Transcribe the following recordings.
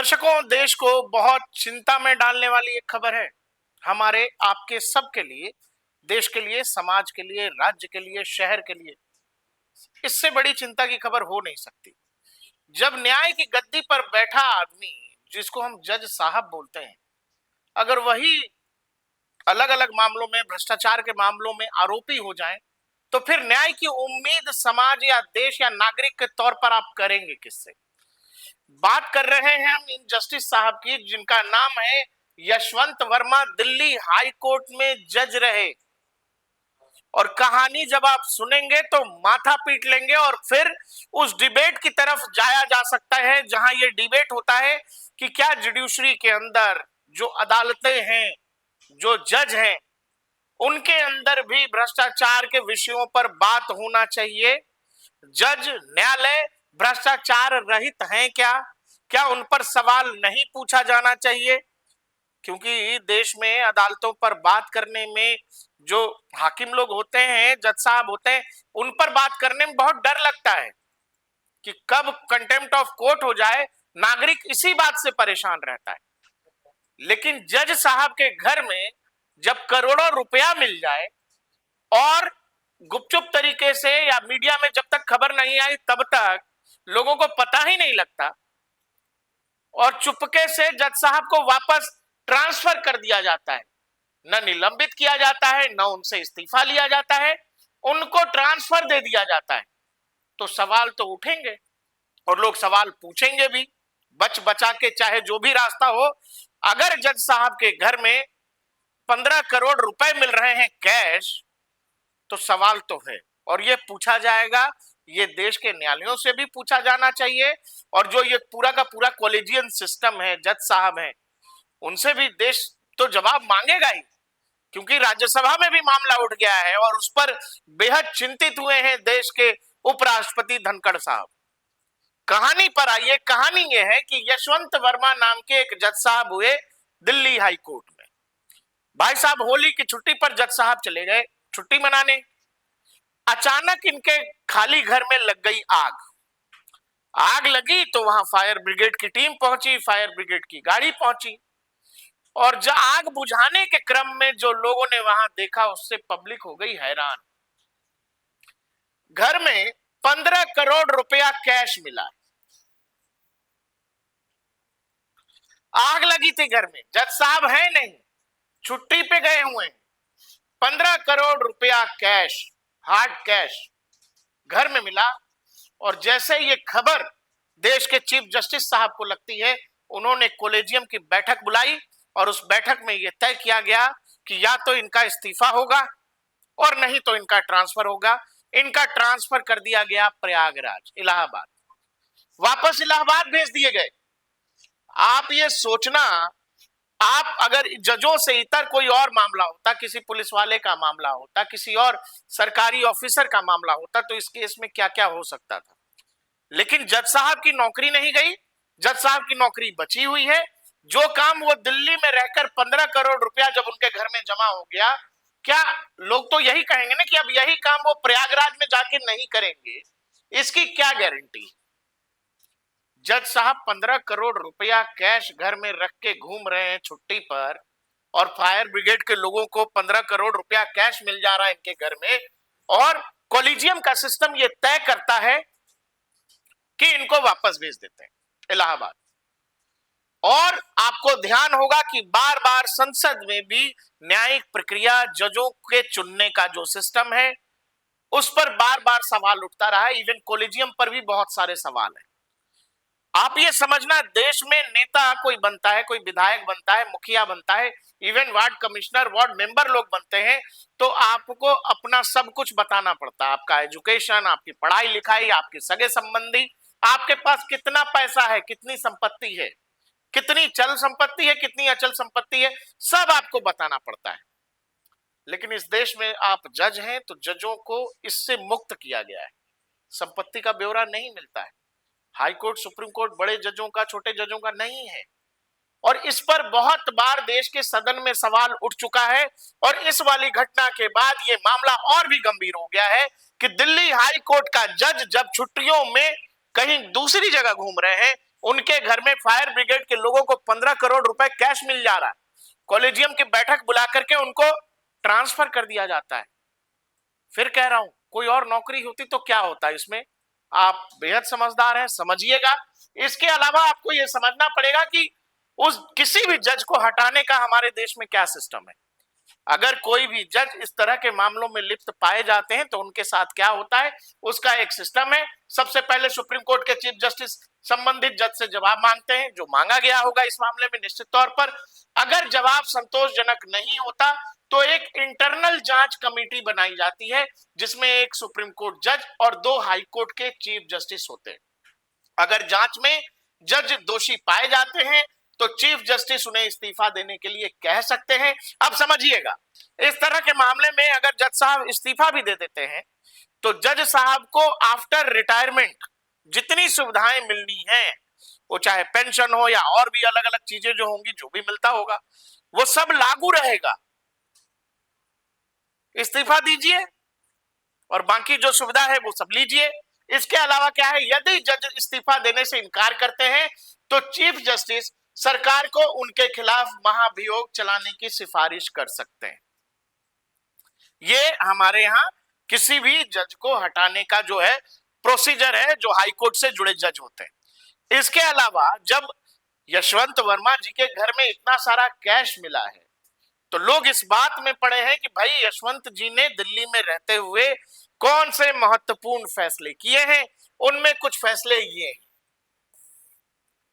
दर्शकों, देश को बहुत चिंता में डालने वाली एक खबर है। हमारे आपके सबके लिए, देश के लिए, समाज के लिए, राज्य के लिए, शहर के लिए इससे बड़ी चिंता की खबर हो नहीं सकती। जब न्याय की गद्दी पर बैठा आदमी, जिसको हम जज साहब बोलते हैं, अगर वही अलग अलग मामलों में, भ्रष्टाचार के मामलों में आरोपी हो जाए, तो फिर न्याय की उम्मीद समाज या देश या नागरिक के तौर पर आप करेंगे किससे? बात कर रहे हैं हम इन जस्टिस साहब की, जिनका नाम है यशवंत वर्मा। दिल्ली हाई कोर्ट में जज रहे। और कहानी जब आप सुनेंगे तो माथा पीट लेंगे। और फिर उस डिबेट की तरफ जाया जा सकता है जहां ये डिबेट होता है कि क्या जुडिशरी के अंदर जो अदालतें हैं, जो जज हैं, उनके अंदर भी भ्रष्टाचार के विषयों पर बात होना चाहिए। जज, न्यायालय भ्रष्टाचार रहित हैं क्या? क्या उन पर सवाल नहीं पूछा जाना चाहिए? क्योंकि देश में अदालतों पर बात करने में जो हाकिम लोग होते हैं, जज साहब होते हैं, उन पर बात करने में बहुत डर लगता है कि कब कंटेम्प्ट ऑफ कोर्ट हो जाए। नागरिक इसी बात से परेशान रहता है। लेकिन जज साहब के घर में जब करोड़ों रुपया मिल जाए और गुपचुप तरीके से या मीडिया में जब तक खबर नहीं आई तब तक लोगों को पता ही नहीं लगता, और चुपके से जज साहब को वापस ट्रांसफर कर दिया जाता है। न निलंबित किया जाता है, न उनसे इस्तीफा लिया जाता है, उनको ट्रांसफर दे दिया जाता है। तो सवाल तो उठेंगे और लोग सवाल पूछेंगे भी, बच बचा के, चाहे जो भी रास्ता हो। अगर जज साहब के घर में 15 करोड़ रुपए मिल रहे हैं कैश, तो सवाल तो है और ये पूछा जाएगा। ये देश के न्यायालयों से भी पूछा जाना चाहिए, और जो ये पूरा का पूरा कॉलेजियन सिस्टम है, जज साहब हैं, उनसे भी देश तो जवाब मांगेगा ही। क्योंकि राज्यसभा में भी मामला उठ गया है और उस पर बेहद चिंतित हुए हैं देश के उपराष्ट्रपति धनखड़ साहब। कहानी पर आइए। कहानी यह है कि यशवंत वर्मा नाम के एक जज साहब हुए दिल्ली हाई कोर्ट में। भाई साहब होली की छुट्टी पर जज साहब चले गए छुट्टी मनाने। अचानक इनके खाली घर में लग गई आग। आग लगी तो वहां फायर ब्रिगेड की टीम पहुंची, फायर ब्रिगेड की गाड़ी पहुंची, और जब आग बुझाने के क्रम में जो लोगों ने वहां देखा, उससे पब्लिक हो गई हैरान। घर में 15 करोड़ रुपया कैश मिला। आग लगी थी घर में, जज साहब है नहीं, छुट्टी पे गए हुए हैं। 15 करोड़ रुपया कैश, हार्ड कैश घर में मिला। और जैसे ये खबर देश के चीफ जस्टिस साहब को लगती है, उन्होंने कॉलेजियम की बैठक बुलाई और उस बैठक में यह तय किया गया कि या तो इनका इस्तीफा होगा और नहीं तो इनका ट्रांसफर होगा। इनका ट्रांसफर कर दिया गया प्रयागराज, इलाहाबाद। वापस इलाहाबाद भेज दिए गए। आप ये सोचना, आप अगर जजों से इतर कोई और मामला होता, किसी पुलिस वाले का मामला होता, किसी और सरकारी ऑफिसर का मामला होता, तो इस केस में क्या क्या हो सकता था। लेकिन जज साहब की नौकरी नहीं गई, जज साहब की नौकरी बची हुई है। जो काम वो दिल्ली में रहकर 15 करोड़ रुपया जब उनके घर में जमा हो गया, क्या लोग तो यही कहेंगे ना कि अब यही काम वो प्रयागराज में जाके नहीं करेंगे? इसकी क्या गारंटी? जज साहब 15 करोड़ रुपया कैश घर में रख के घूम रहे हैं छुट्टी पर, और फायर ब्रिगेड के लोगों को 15 करोड़ रुपया कैश मिल जा रहा है इनके घर में, और कॉलेजियम का सिस्टम ये तय करता है कि इनको वापस भेज देते हैं इलाहाबाद। और आपको ध्यान होगा कि बार बार संसद में भी न्यायिक प्रक्रिया, जजों के चुनने का जो सिस्टम है, उस पर बार बार सवाल उठता रहा है। इवन कॉलेजियम पर भी बहुत सारे सवाल हैं। आप ये समझना, देश में नेता कोई बनता है, कोई विधायक बनता है, मुखिया बनता है, even ward commissioner, ward member लोग बनते हैं, तो आपको अपना सब कुछ बताना पड़ता है। आपका एजुकेशन, आपकी पढ़ाई लिखाई, आपके सगे संबंधी, आपके पास कितना पैसा है, कितनी संपत्ति है, कितनी चल संपत्ति है, कितनी अचल संपत्ति है, सब आपको बताना पड़ता है। लेकिन इस देश में आप जज हैं तो जजों को इससे मुक्त किया गया है। संपत्ति का ब्यौरा नहीं मिलता है। हाई कोर्ट, सुप्रीम कोर्ट बड़े जजों का, छोटे जजों का नहीं है। और इस पर बहुत बार देश के सदन में सवाल उठ चुका है। और इस वाली घटना के बाद ये मामला और भी गंभीर हो गया है कि दिल्ली हाई कोर्ट का जज जब छुट्टियों में कहीं दूसरी जगह घूम रहे हैं, उनके घर में फायर ब्रिगेड के लोगों को 15 करोड़ रुपए कैश मिल जा रहा है, कॉलेजियम की बैठक बुला करके उनको ट्रांसफर कर दिया जाता है। फिर कह रहा हूं कोई और नौकरी होती तो क्या होता है इसमें। आप बेहद समझदार हैं, समझिएगा। इसके अलावा आपको यह समझना पड़ेगा कि उस किसी भी जज को हटाने का हमारे देश में क्या सिस्टम है। अगर कोई भी जज इस तरह के मामलों में लिप्त पाए जाते हैं तो उनके साथ क्या होता है, उसका एक सिस्टम है। सबसे पहले सुप्रीम कोर्ट के चीफ जस्टिस संबंधित जज से जवाब मांगते हैं, जो मांगा गया होगा इस मामले में निश्चित तौर पर। अगर जवाब संतोषजनक नहीं होता तो एक इंटरनल जांच कमेटी बनाई जाती है, जिसमें एक सुप्रीम कोर्ट जज और 2 हाई कोर्ट के चीफ जस्टिस होते हैं। अगर जांच में जज दोषी पाए जाते हैं तो चीफ जस्टिस उन्हें इस्तीफा देने के लिए कह सकते हैं। अब समझिएगा, इस तरह के मामले में अगर जज साहब इस्तीफा भी दे देते हैं तो जज साहब को आफ्टर रिटायरमेंट जितनी सुविधाएं मिलनी है, वो चाहे पेंशन हो या और भी अलग अलग चीजें जो होंगी, जो भी मिलता होगा, वो सब लागू रहेगा। इस्तीफा दीजिए और बाकी जो सुविधा है वो सब लीजिए। इसके अलावा क्या है, यदि जज इस्तीफा देने से इनकार करते हैं तो चीफ जस्टिस सरकार को उनके खिलाफ महाभियोग चलाने की सिफारिश कर सकते हैं। ये हमारे यहां किसी भी जज को हटाने का जो है प्रोसीजर है, जो हाई कोर्ट से जुड़े जज होते हैं। इसके अलावा जब यशवंत वर्मा जी के घर में इतना सारा कैश मिला है तो लोग इस बात में पड़े हैं कि भाई यशवंत जी ने दिल्ली में रहते हुए कौन से महत्वपूर्ण फैसले किए हैं। उनमें कुछ फैसले ये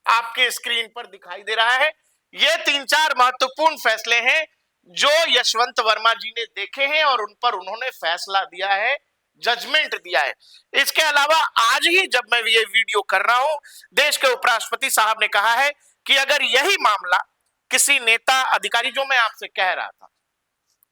आपके स्क्रीन पर दिखाई दे रहा है। ये 3-4 महत्वपूर्ण फैसले हैं जो यशवंत वर्मा जी ने देखे हैं और उन पर उन्होंने फैसला दिया है, जजमेंट दिया है। इसके अलावा आज ही जब मैं ये वीडियो कर रहा हूं, देश के उपराष्ट्रपति साहब ने कहा है कि अगर यही मामला किसी नेता अधिकारी, जो मैं आपसे कह रहा था,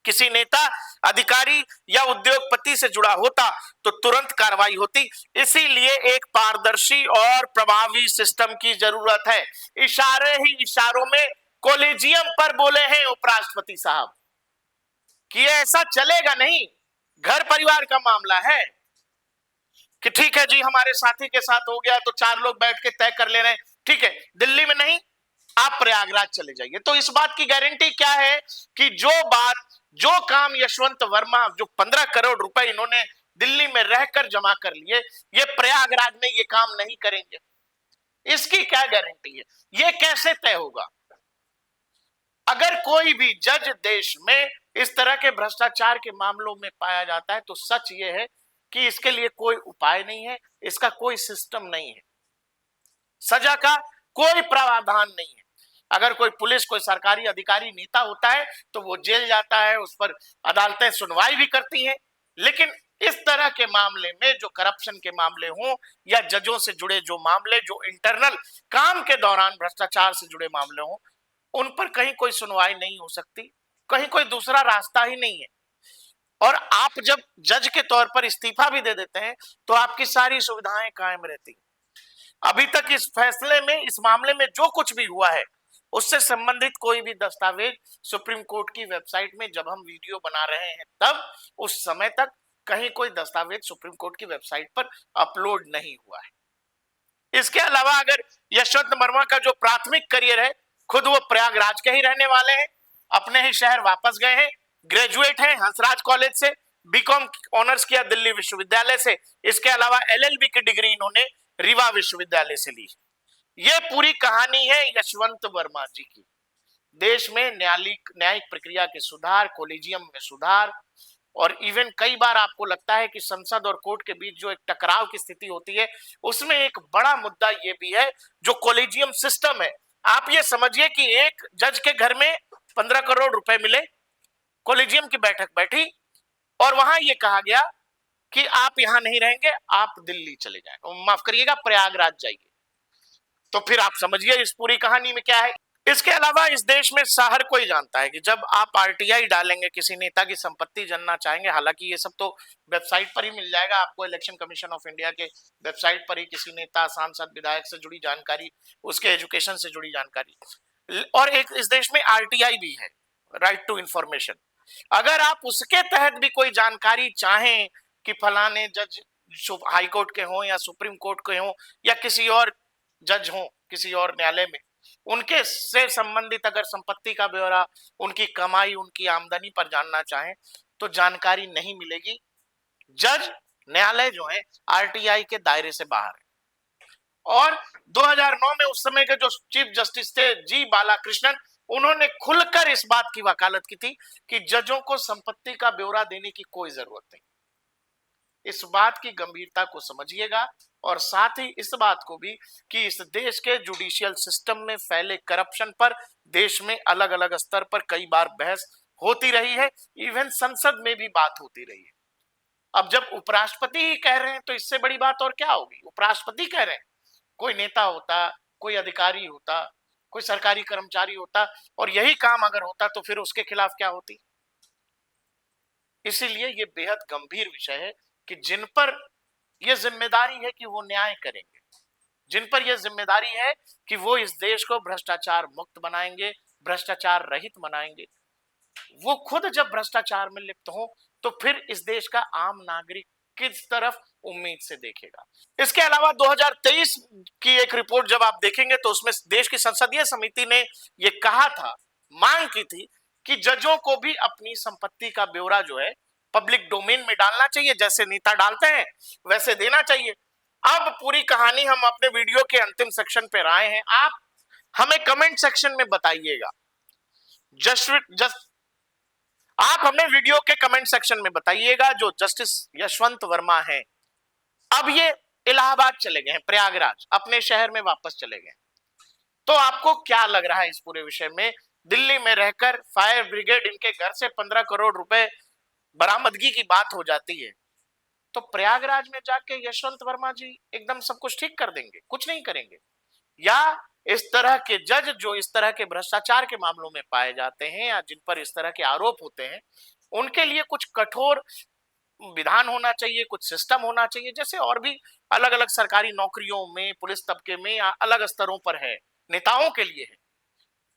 किसी नेता अधिकारी या उद्योगपति से जुड़ा होता तो तुरंत कार्रवाई होती। इसीलिए एक पारदर्शी और प्रभावी सिस्टम की जरूरत है। इशारे ही इशारों में कॉलेजियम पर बोले हैं उपराष्ट्रपति साहब कि ऐसा चलेगा नहीं, घर परिवार का मामला है कि ठीक है जी हमारे साथी के साथ हो गया तो 4 लोग बैठ के तय कर ले रहे हैं, ठीक है, दिल्ली में नहीं, आप प्रयागराज चले जाइए। तो इस बात की गारंटी क्या है कि जो काम यशवंत वर्मा, जो 15 करोड़ रुपए इन्होंने दिल्ली में रहकर जमा कर लिए, ये प्रयागराज में ये काम नहीं करेंगे। इसकी क्या गारंटी है, ये कैसे तय होगा। अगर कोई भी जज देश में इस तरह के भ्रष्टाचार के मामलों में पाया जाता है तो सच ये है कि इसके लिए कोई उपाय नहीं है, इसका कोई सिस्टम नहीं है, सजा का कोई प्रावधान नहीं है। अगर कोई पुलिस, कोई सरकारी अधिकारी, नेता होता है तो वो जेल जाता है, उस पर अदालतें सुनवाई भी करती हैं। लेकिन इस तरह के मामले में, जो करप्शन के मामले हों या जजों से जुड़े जो मामले, जो इंटरनल काम के दौरान भ्रष्टाचार से जुड़े मामले हों, उन पर कहीं कोई सुनवाई नहीं हो सकती, कहीं कोई दूसरा रास्ता ही नहीं है। और आप जब जज के तौर पर इस्तीफा भी दे देते हैं तो आपकी सारी सुविधाएं कायम रहती। अभी तक इस फैसले में, इस मामले में जो कुछ भी हुआ है उससे संबंधित कोई भी दस्तावेज सुप्रीम कोर्ट की वेबसाइट में, जब हम वीडियो बना रहे हैं तब, उस समय तक कहीं कोई दस्तावेज सुप्रीम कोर्ट की वेबसाइट पर अपलोड नहीं हुआ है। इसके अलावा अगर यशवंत वर्मा का जो प्राथमिक करियर है, खुद वो प्रयागराज के ही रहने वाले हैं, अपने ही शहर वापस गए हैं, ग्रेजुएट हैं हंसराज कॉलेज से, बीकॉम ऑनर्स किया दिल्ली विश्वविद्यालय से। इसके अलावा एलएलबी की डिग्री इन्होंने रीवा विश्वविद्यालय से ली। ये पूरी कहानी है यशवंत वर्मा जी की। देश में न्यायिक प्रक्रिया के सुधार, कॉलेजियम में सुधार, और इवन कई बार आपको लगता है कि संसद और कोर्ट के बीच जो एक टकराव की स्थिति होती है, उसमें एक बड़ा मुद्दा ये भी है जो कॉलेजियम सिस्टम है। आप ये समझिए कि एक जज के घर में 15 करोड़ रुपए मिले, कॉलेजियम की बैठक बैठी और वहां ये कहा गया कि आप यहां नहीं रहेंगे, आप दिल्ली चले जाएं, माफ करिएगा प्रयागराज जाइए। तो फिर आप समझिए इस पूरी कहानी में क्या है। इसके अलावा इस देश में हर कोई जानता है कि जब आप आरटीआई डालेंगे, किसी नेता की संपत्ति जानना चाहेंगे, हालांकि ये सब तो वेबसाइट पर ही मिल जाएगा आपको, इलेक्शन कमीशन ऑफ इंडिया के वेबसाइट पर ही किसी नेता, सांसद, विधायक से जुड़ी जानकारी, उसके एजुकेशन से जुड़ी जानकारी। और एक इस देश में आरटीआई भी है, राइट टू इंफॉर्मेशन। अगर आप उसके तहत भी कोई जानकारी चाहें कि फलाने जज हाई कोर्ट के हों या सुप्रीम कोर्ट के हों या किसी और जज हों, किसी और न्यायालय में, उनके से संबंधित अगर संपत्ति का ब्यौरा, उनकी कमाई, उनकी आमदनी पर जानना चाहें तो जानकारी नहीं मिलेगी। जज, न्यायालय जो है आरटीआई के दायरे से बाहर है। और 2009 में उस समय के जो चीफ जस्टिस थे जी बालाकृष्णन, उन्होंने खुलकर इस बात की वकालत की थी कि जजों को संपत्ति का ब्यौरा देने की कोई जरूरत नहीं। इस बात की गंभीरता को समझिएगा और साथ ही इस बात को भी कि इस देश के जुडिशियल सिस्टम में फैले करप्शन पर देश में अलग अलग स्तर पर कई बार बहस होती रही है, इवन संसद में भी बात होती रही है। अब जब उपराष्ट्रपति ही कह रहे हैं तो इससे बड़ी बात और क्या होगी। उपराष्ट्रपति कह रहे हैं, कोई नेता होता, कोई अधिकारी होता, कोई सरकारी कर्मचारी होता और यही काम अगर होता तो फिर उसके खिलाफ क्या होती। इसीलिए ये बेहद गंभीर विषय है कि जिन पर यह जिम्मेदारी है कि वो न्याय करेंगे, जिन पर यह जिम्मेदारी है कि वो इस देश को भ्रष्टाचार मुक्त बनाएंगे, भ्रष्टाचार रहित बनाएंगे, वो खुद जब भ्रष्टाचार में लिप्त हो तो फिर इस देश का आम नागरिक किस तरफ उम्मीद से देखेगा। इसके अलावा 2023 की एक रिपोर्ट जब आप देखेंगे तो उसमें देश की संसदीय समिति ने यह कहा था, मांग की थी कि जजों को भी अपनी संपत्ति का ब्यौरा जो है पब्लिक डोमेन में डालना चाहिए, जैसे नेता डालते हैं वैसे देना चाहिए। अब पूरी कहानी हम अपने वीडियो के अंतिम सेक्शन पे आए हैं। आप हमें कमेंट सेक्शन में बताइएगा, आप हमें वीडियो के कमेंट सेक्शन में बताइएगा, जो जस्टिस यशवंत वर्मा हैं अब ये इलाहाबाद चले गए हैं, प्रयागराज अपने शहर में वापस चले गए, तो आपको क्या लग रहा है इस पूरे विषय में। दिल्ली में रहकर फायर ब्रिगेड इनके घर से 15 करोड़ रुपए बरामदगी की बात हो जाती है, तो प्रयागराज में जाके यशवंत वर्मा जी एकदम सब कुछ ठीक कर देंगे? कुछ नहीं करेंगे। या इस तरह के जज जो इस तरह के भ्रष्टाचार के मामलों में पाए जाते हैं या जिन पर इस तरह के आरोप होते हैं, उनके लिए कुछ कठोर विधान होना चाहिए, कुछ सिस्टम होना चाहिए, जैसे और भी अलग अलग सरकारी नौकरियों में, पुलिस तबके में या अलग स्तरों पर है, नेताओं के लिए है।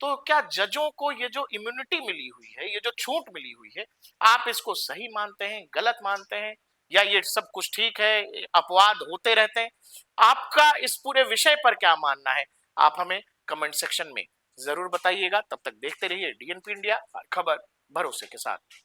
तो क्या जजों को ये जो इम्यूनिटी मिली हुई है, ये जो छूट मिली हुई है, आप इसको सही मानते हैं, गलत मानते हैं, या ये सब कुछ ठीक है, अपवाद होते रहते हैं? आपका इस पूरे विषय पर क्या मानना है, आप हमें कमेंट सेक्शन में जरूर बताइएगा। तब तक देखते रहिए डीएनपी इंडिया, खबर भरोसे के साथ।